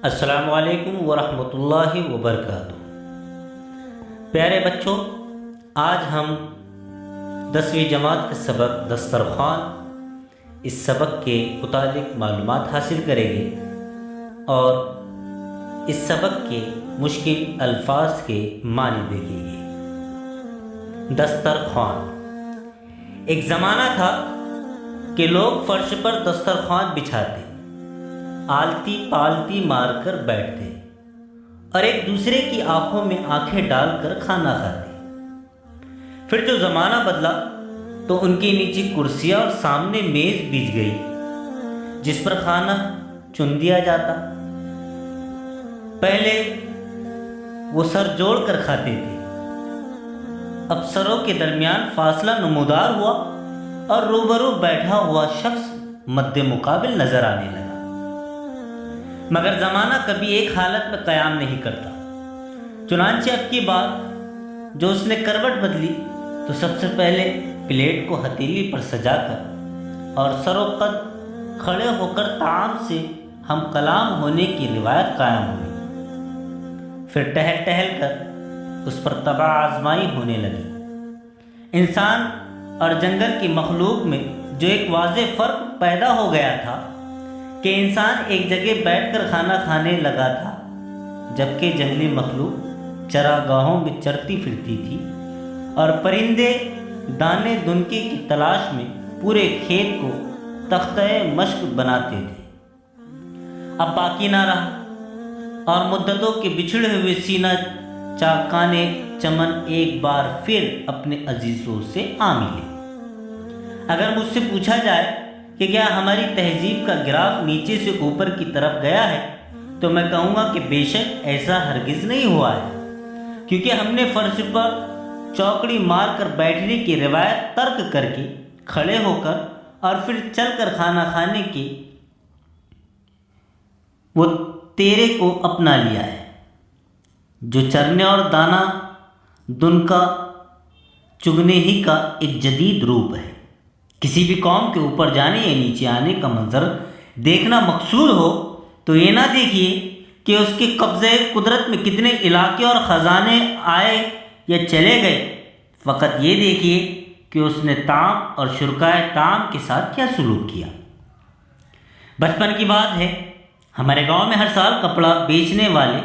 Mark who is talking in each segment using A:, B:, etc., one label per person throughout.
A: السلام علیکم ورحمۃ اللہ وبرکاتہ۔ پیارے بچوں، آج ہم 10ویں جماعت کا سبق دسترخوان، اس سبق کے متعلق معلومات حاصل کریں گے اور اس سبق کے مشکل الفاظ کے معنی دیکھیں گے۔ دسترخوان، ایک زمانہ تھا کہ لوگ فرش پر دسترخوان بچھاتے، آلتی پالتی مار کر بیٹھتے اور ایک دوسرے کی آنکھوں میں آنکھیں ڈال کر کھانا کھاتے۔ پھر جو زمانہ بدلا تو ان کے نیچے کرسیاں اور سامنے میز بچھ گئی جس پر کھانا چن دیا جاتا۔ پہلے وہ سر جوڑ کر کھاتے تھے، اب سروں کے درمیان فاصلہ نمودار ہوا اور روبرو بیٹھا ہوا شخص مد مقابل نظر آنے لگا۔ مگر زمانہ کبھی ایک حالت میں قیام نہیں کرتا، چنانچہ اب کی بار جو اس نے کروٹ بدلی تو سب سے پہلے پلیٹ کو ہتھیلی پر سجا کر اور سر و قد کھڑے ہو کر طعام سے ہم کلام ہونے کی روایت قائم ہوئی۔ پھر ٹہل ٹہل کر اس پر طبع آزمائی ہونے لگی۔ انسان اور جنگل کی مخلوق میں جو ایک واضح فرق پیدا ہو گیا تھا کہ انسان ایک جگہ بیٹھ کر کھانا کھانے لگا تھا، جبکہ جنگلی مخلوق چراگاہوں میں چرتی پھرتی تھی اور پرندے دانے دنکے کی تلاش میں پورے کھیت کو تختہ مشق بناتے تھے۔ اب باقی نہ رہا اور مدتوں کے بچھڑے ہوئے سینہ چاکانے چمن ایک بار پھر اپنے عزیزوں سے آ ملے۔ اگر مجھ سے پوچھا جائے کہ کیا ہماری تہذیب کا گراف نیچے سے اوپر کی طرف گیا ہے تو میں کہوں گا کہ بے شک ایسا ہرگز نہیں ہوا ہے، کیونکہ ہم نے فرش پر چوکڑی مار کر بیٹھنے کی روایت ترک کر کے کھڑے ہو کر اور پھر چل کر کھانا کھانے کے وہ تیرے کو اپنا لیا ہے، جو چرنے اور دانا دن کا چگنے ہی کا ایک جدید روپ ہے۔ کسی بھی قوم کے اوپر جانے یا نیچے آنے کا منظر دیکھنا مقصود ہو تو یہ نہ دیکھیے کہ اس کے قبضے قدرت میں کتنے علاقے اور خزانے آئے یا چلے گئے، فقط یہ دیکھیے کہ اس نے طعام اور شرکائے طعام کے ساتھ کیا سلوک کیا۔ بچپن کی بات ہے، ہمارے گاؤں میں ہر سال کپڑا بیچنے والے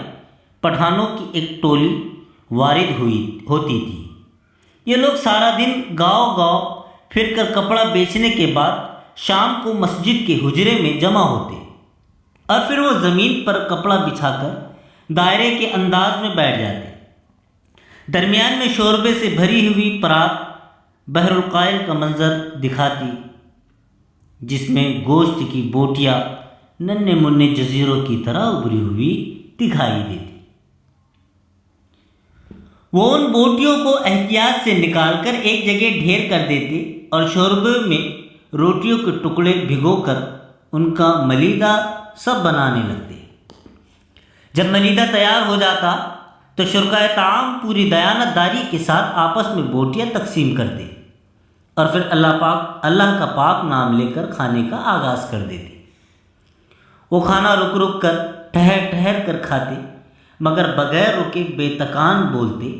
A: پٹھانوں کی ایک ٹولی وارد ہوتی تھی۔ یہ لوگ سارا دن گاؤں گاؤں پھر کر کپڑا بیچنے کے بعد شام کو مسجد کے حجرے میں جمع ہوتے اور پھر وہ زمین پر کپڑا بچھا کر دائرے کے انداز میں بیٹھ جاتے۔ درمیان میں شوربے سے بھری ہوئی پرات بحر القائل کا منظر دکھاتی، جس میں گوشت کی بوٹیاں ننھے منھے جزیروں کی طرح ابھری ہوئی دکھائی دیتی۔ وہ ان بوٹیوں کو احتیاط سے نکال کر ایک جگہ ڈھیر کر دیتے اور شوربے میں روٹیوں کے ٹکڑے بھگو کر ان کا ملیدہ سب بنانے لگتے۔ جب ملیدہ تیار ہو جاتا تو شرکائے طعام پوری دیانت داری کے ساتھ آپس میں بوٹیاں تقسیم کرتے اور پھر اللہ کا پاک نام لے کر کھانے کا آغاز کر دیتے۔ وہ کھانا رک رک کر ٹھہر ٹھہر کر کھاتے، مگر بغیر رکے بے تکان بولتے۔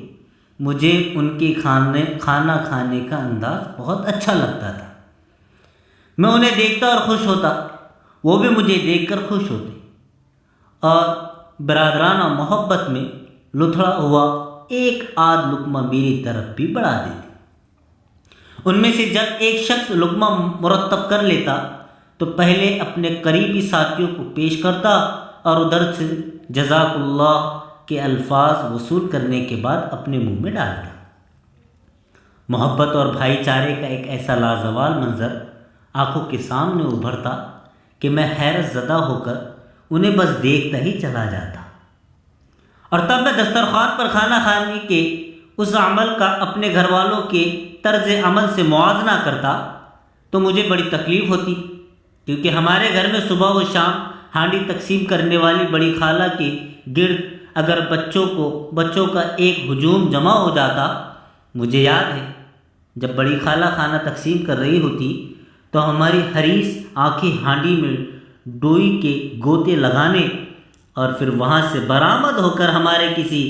A: مجھے ان کے کھانا کھانے کا انداز بہت اچھا لگتا تھا۔ میں انہیں دیکھتا اور خوش ہوتا، وہ بھی مجھے دیکھ کر خوش ہوتے اور برادرانہ محبت میں لتھڑا ہوا ایک آدھ لقمہ میری طرف بھی بڑھا دیتے۔ ان میں سے جب ایک شخص لقمہ مرتب کر لیتا تو پہلے اپنے قریبی ساتھیوں کو پیش کرتا اور ادھر سے جزاک اللہ کے الفاظ وصول کرنے کے بعد اپنے منہ میں ڈالتا۔ محبت اور بھائی چارے کا ایک ایسا لازوال منظر آنکھوں کے سامنے ابھرتا کہ میں حیرت زدہ ہو کر انہیں بس دیکھتا ہی چلا جاتا۔ اور تب میں دسترخوان پر کھانا کھانے کے اس عمل کا اپنے گھر والوں کے طرز عمل سے موازنہ کرتا تو مجھے بڑی تکلیف ہوتی، کیونکہ ہمارے گھر میں صبح و شام ہانڈی تقسیم کرنے والی بڑی خالہ کے گرد اگر بچوں کا ایک ہجوم جمع ہو جاتا۔ مجھے یاد ہے جب بڑی خالہ کھانا تقسیم کر رہی ہوتی تو ہماری حریص آنکھیں ہانڈی میں ڈوئی کے گوتے لگانے اور پھر وہاں سے برآمد ہو کر ہمارے کسی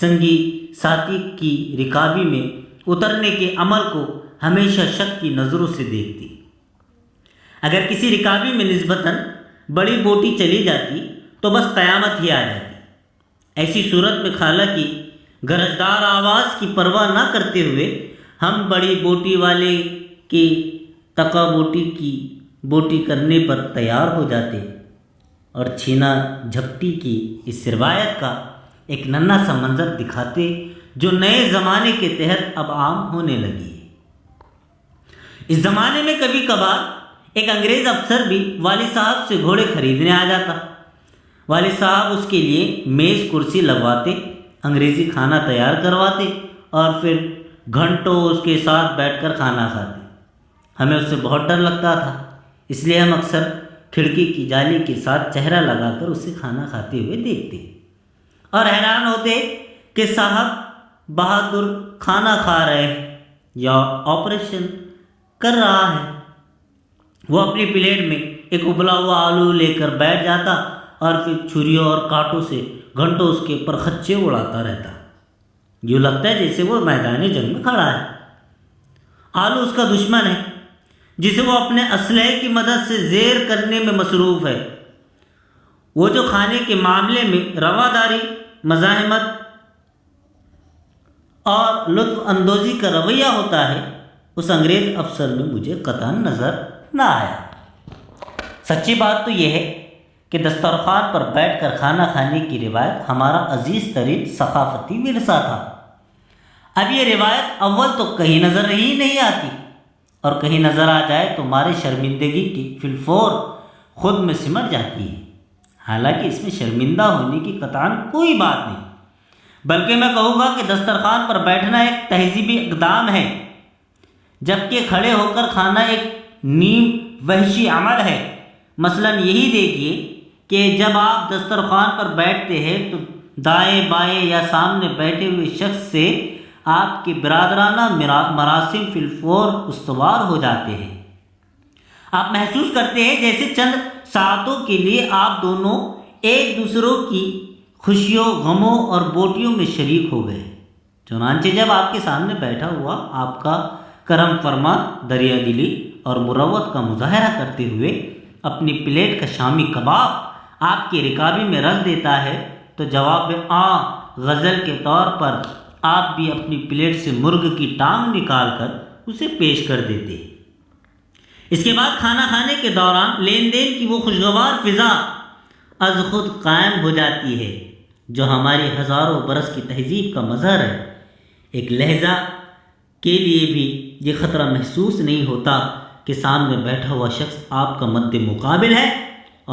A: سنگی ساتھی کی رکابی میں اترنے کے عمل کو ہمیشہ شک کی نظروں سے دیکھتی۔ اگر کسی رکابی میں نسبتاً بڑی بوٹی چلی جاتی تو بس قیامت ہی آ جاتی۔ ایسی صورت میں خالہ کی گرجدار آواز کی پرواہ نہ کرتے ہوئے ہم بڑی بوٹی والے کی تقا بوٹی کرنے پر تیار ہو جاتے اور چھینا جھپٹی کی اس روایت کا ایک ننھا سا منظر دکھاتے جو نئے زمانے کے تحت اب عام ہونے لگی ہے۔ اس زمانے میں کبھی کبھار ایک انگریز افسر بھی والد صاحب سے گھوڑے خریدنے آ جاتا۔ والد صاحب اس کے لیے میز کرسی لگواتے، انگریزی کھانا تیار کرواتے اور پھر گھنٹوں اس کے ساتھ بیٹھ کر کھانا کھاتے۔ ہمیں اس سے بہت ڈر لگتا تھا، اس لیے ہم اکثر کھڑکی کی جالی کے ساتھ چہرہ لگا کر اسے کھانا کھاتے ہوئے دیکھتے اور حیران ہوتے کہ صاحب بہادر کھانا کھا رہے ہیں یا آپریشن کر رہا ہے۔ وہ اپنی پلیٹ میں ایک ابلا ہوا آلو لے کر بیٹھ جاتا اور پھر چھریوں اور کانٹوں سے گھنٹوں اس کے پر خچے اڑاتا رہتا، یوں لگتا ہے جیسے وہ میدان جنگ میں کھڑا ہے۔ آلو اس کا دشمن ہے جسے وہ اپنے اسلحے کی مدد سے زیر کرنے میں مصروف ہے۔ وہ جو کھانے کے معاملے میں رواداری، مزاحمت اور لطف اندوزی کا رویہ ہوتا ہے، اس انگریز افسر میں مجھے قطعاً نظر نہ آیا۔ سچی بات تو یہ ہے کہ دسترخوان پر بیٹھ کر کھانا کھانے کی روایت ہمارا عزیز ترین ثقافتی ورثہ تھا۔ اب یہ روایت اول تو کہیں نظر ہی نہیں آتی، اور کہیں نظر آ جائے تو ہمارے شرمندگی کی فی الفور خود میں سمٹ جاتی ہے۔ حالانکہ اس میں شرمندہ ہونے کی قطعاً کوئی بات نہیں، بلکہ میں کہوں گا کہ دسترخوان پر بیٹھنا ایک تہذیبی اقدام ہے، جبکہ کھڑے ہو کر کھانا ایک نیم وحشی عمل ہے۔ مثلاً یہی دیکھیے کہ جب آپ دسترخوان پر بیٹھتے ہیں تو دائیں بائیں یا سامنے بیٹھے ہوئے شخص سے آپ کے برادرانہ مراسم فی الفور استوار ہو جاتے ہیں۔ آپ محسوس کرتے ہیں جیسے چند ساعتوں کے لیے آپ دونوں ایک دوسروں کی خوشیوں، غموں اور بوٹیوں میں شریک ہو گئے۔ چنانچہ جب آپ کے سامنے بیٹھا ہوا آپ کا کرم فرما، دریا دلی اور مروت کا مظاہرہ کرتے ہوئے اپنی پلیٹ کا شامی کباب آپ کی رکابی میں رکھ دیتا ہے تو جواب غزل کے طور پر آپ بھی اپنی پلیٹ سے مرغ کی ٹانگ نکال کر اسے پیش کر دیتے۔ اس کے بعد کھانا کھانے کے دوران لین دین کی وہ خوشگوار فضا از خود قائم ہو جاتی ہے جو ہماری ہزاروں برس کی تہذیب کا مظہر ہے۔ ایک لہجہ کے لیے بھی یہ خطرہ محسوس نہیں ہوتا کہ سامنے بیٹھا ہوا شخص آپ کا مد مقابل ہے،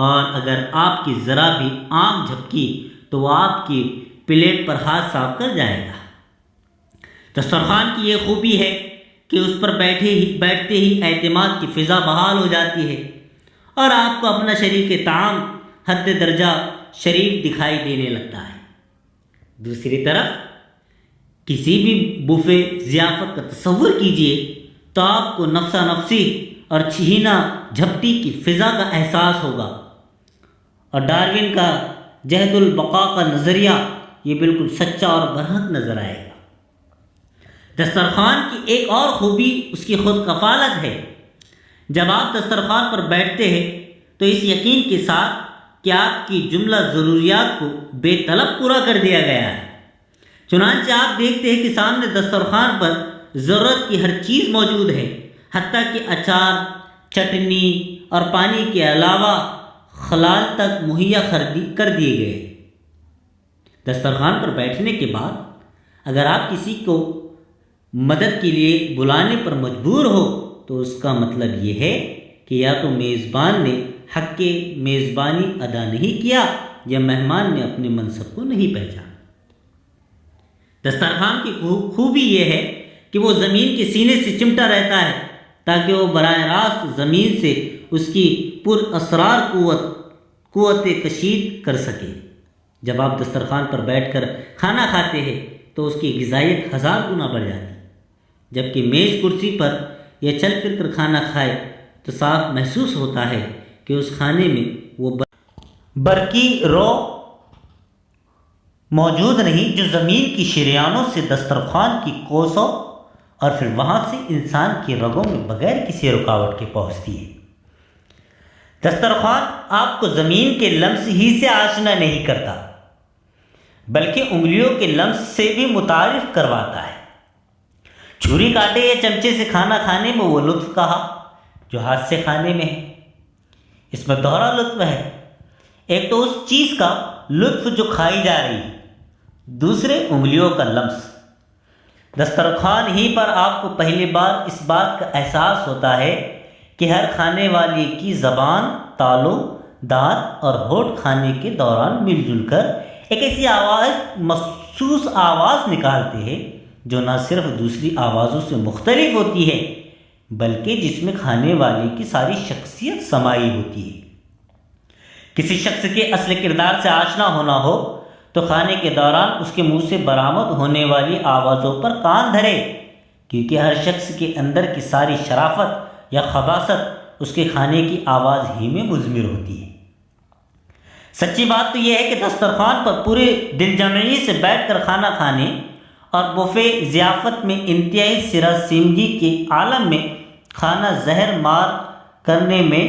A: اور اگر آپ کی ذرا بھی آنکھ جھپکی تو وہ آپ کی پلیٹ پر ہاتھ صاف کر جائے گا۔ دسترخوان کی یہ خوبی ہے کہ اس پر بیٹھتے ہی اعتماد کی فضا بحال ہو جاتی ہے اور آپ کو اپنا شریک طعام حد درجہ شریف دکھائی دینے لگتا ہے۔ دوسری طرف کسی بھی بوفے ضیافت کا تصور کیجیے تو آپ کو نفسا نفسی اور چھینا جھپٹی کی فضا کا احساس ہوگا، اور ڈارون کا جہد البقاء کا نظریہ یہ بالکل سچا اور برحق نظر آئے گا۔ دسترخوان کی ایک اور خوبی اس کی خود کفالت ہے۔ جب آپ دسترخوان پر بیٹھتے ہیں تو اس یقین کے ساتھ کہ آپ کی جملہ ضروریات کو بے طلب پورا کر دیا گیا ہے، چنانچہ آپ دیکھتے ہیں کہ سامنے دسترخوان پر ضرورت کی ہر چیز موجود ہے، حتیٰ کہ اچار، چٹنی اور پانی کے علاوہ خلال تک مہیا کر دیے گئے۔ دسترخوان پر بیٹھنے کے بعد اگر آپ کسی کو مدد کے لیے بلانے پر مجبور ہو تو اس کا مطلب یہ ہے کہ یا تو میزبان نے حق میزبانی ادا نہیں کیا یا مہمان نے اپنے منصب کو نہیں پہچانا۔ دسترخوان کی خوبی یہ ہے کہ وہ زمین کے سینے سے چمٹا رہتا ہے تاکہ وہ براہ راست زمین سے اس کی پر اسرار قوت کشید کر سکے۔ جب آپ دسترخوان پر بیٹھ کر کھانا کھاتے ہیں تو اس کی غذائیت 1000 گنا بڑھ جاتی ہے، جبکہ میز کرسی پر یا چل پھر کر کھانا کھائے تو صاف محسوس ہوتا ہے کہ اس کھانے میں وہ برقی رو موجود نہیں جو زمین کی شریانوں سے دسترخوان کی کوسوں اور پھر وہاں سے انسان کی رگوں میں بغیر کسی رکاوٹ کے پہنچتی ہے۔ دسترخوان آپ کو زمین کے لمس ہی سے آشنا نہیں کرتا بلکہ انگلیوں کے لمس سے بھی متعارف کرواتا ہے۔ چھری کانٹے یا چمچے سے کھانا کھانے میں وہ لطف کہا جو ہاتھ سے کھانے میں ہے۔ اس میں دوہرا لطف ہے، ایک تو اس چیز کا لطف جو کھائی جا رہی ہے، دوسرے انگلیوں کا لمس۔ دسترخوان ہی پر آپ کو پہلی بار اس بات کا احساس ہوتا ہے کہ ہر کھانے والے کی زبان، تالو، دانت اور ہونٹ کھانے کے دوران مل جل کر ایک ایسی مخصوص آواز نکالتے ہیں جو نہ صرف دوسری آوازوں سے مختلف ہوتی ہے بلکہ جس میں کھانے والے کی ساری شخصیت سمائی ہوتی ہے۔ کسی شخص کے اصل کردار سے آشنا ہونا ہو تو کھانے کے دوران اس کے منہ سے برآمد ہونے والی آوازوں پر کان دھرے، کیونکہ ہر شخص کے اندر کی ساری شرافت یا خباثت اس کے کھانے کی آواز ہی میں مضمر ہوتی ہے۔ سچی بات تو یہ ہے کہ دسترخوان پر پورے دل جمعی سے بیٹھ کر کھانا کھانے اور بوفے ضیافت میں انتہائی سراسیمگی کے عالم میں کھانا زہر مار کرنے میں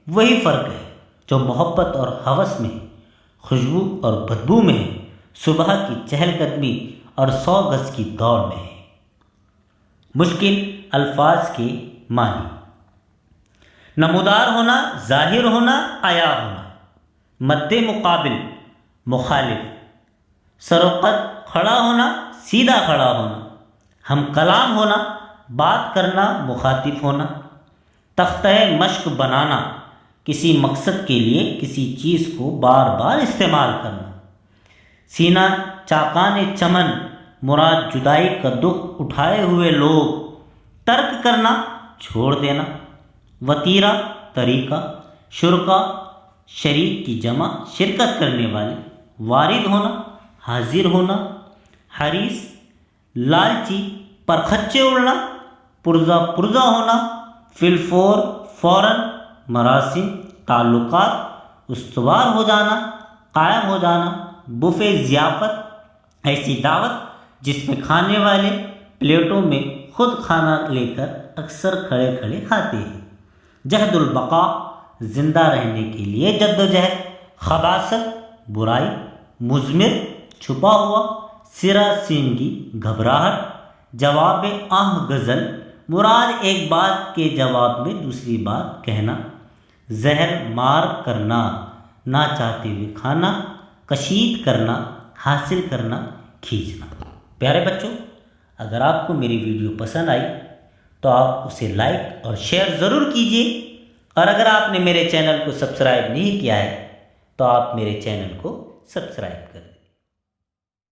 A: وہی فرق ہے جو محبت اور ہوس میں، خوشبو اور بدبو میں، صبح کی چہل قدمی اور 100 گز کی دوڑ میں ہے۔ مشکل الفاظ کے معنی: نمودار ہونا، ظاہر ہونا، عیاں ہونا، مد مقابل، مخالف، سروقت، کھڑا ہونا، سیدھا کھڑا ہونا، ہم کلام ہونا، بات کرنا، مخاطب ہونا، تختہ مشق بنانا، کسی مقصد کے لیے کسی چیز کو بار بار استعمال کرنا، سینہ چاکان چمن، مراد جدائی کا دکھ اٹھائے ہوئے لوگ، ترک کرنا، چھوڑ دینا، وتیرہ، طریقہ، شرکا، شریک کی جمع، شرکت کرنے والے، وارد ہونا، حاضر ہونا، حریص، لالچی، پرخچے اڑنا، پرزہ پرزہ ہونا، فی الفور، فوراً، مراسم، تعلقات، استوار ہو جانا، قائم ہو جانا، بوفے ضیافت، ایسی دعوت جس میں کھانے والے پلیٹوں میں خود کھانا لے کر اکثر کھڑے کھڑے کھاتے ہیں۔ جہد البقاء، زندہ رہنے کے لیے جدوجہد، خباثت، برائی، مضمر، چھپا ہوا، سراسیمگی، گھبراہٹ، جواب آہ غزل، مراد ایک بات کے جواب میں دوسری بات کہنا، زہر مار کرنا، نہ چاہتے ہوئے کھانا، کشید کرنا، حاصل کرنا، کھینچنا۔ پیارے بچوں، اگر آپ کو میری ویڈیو پسند آئی تو آپ اسے لائک اور شیئر ضرور کیجیے، اور اگر آپ نے میرے چینل کو سبسکرائب نہیں کیا ہے تو آپ میرے چینل کو سبسکرائب کریں۔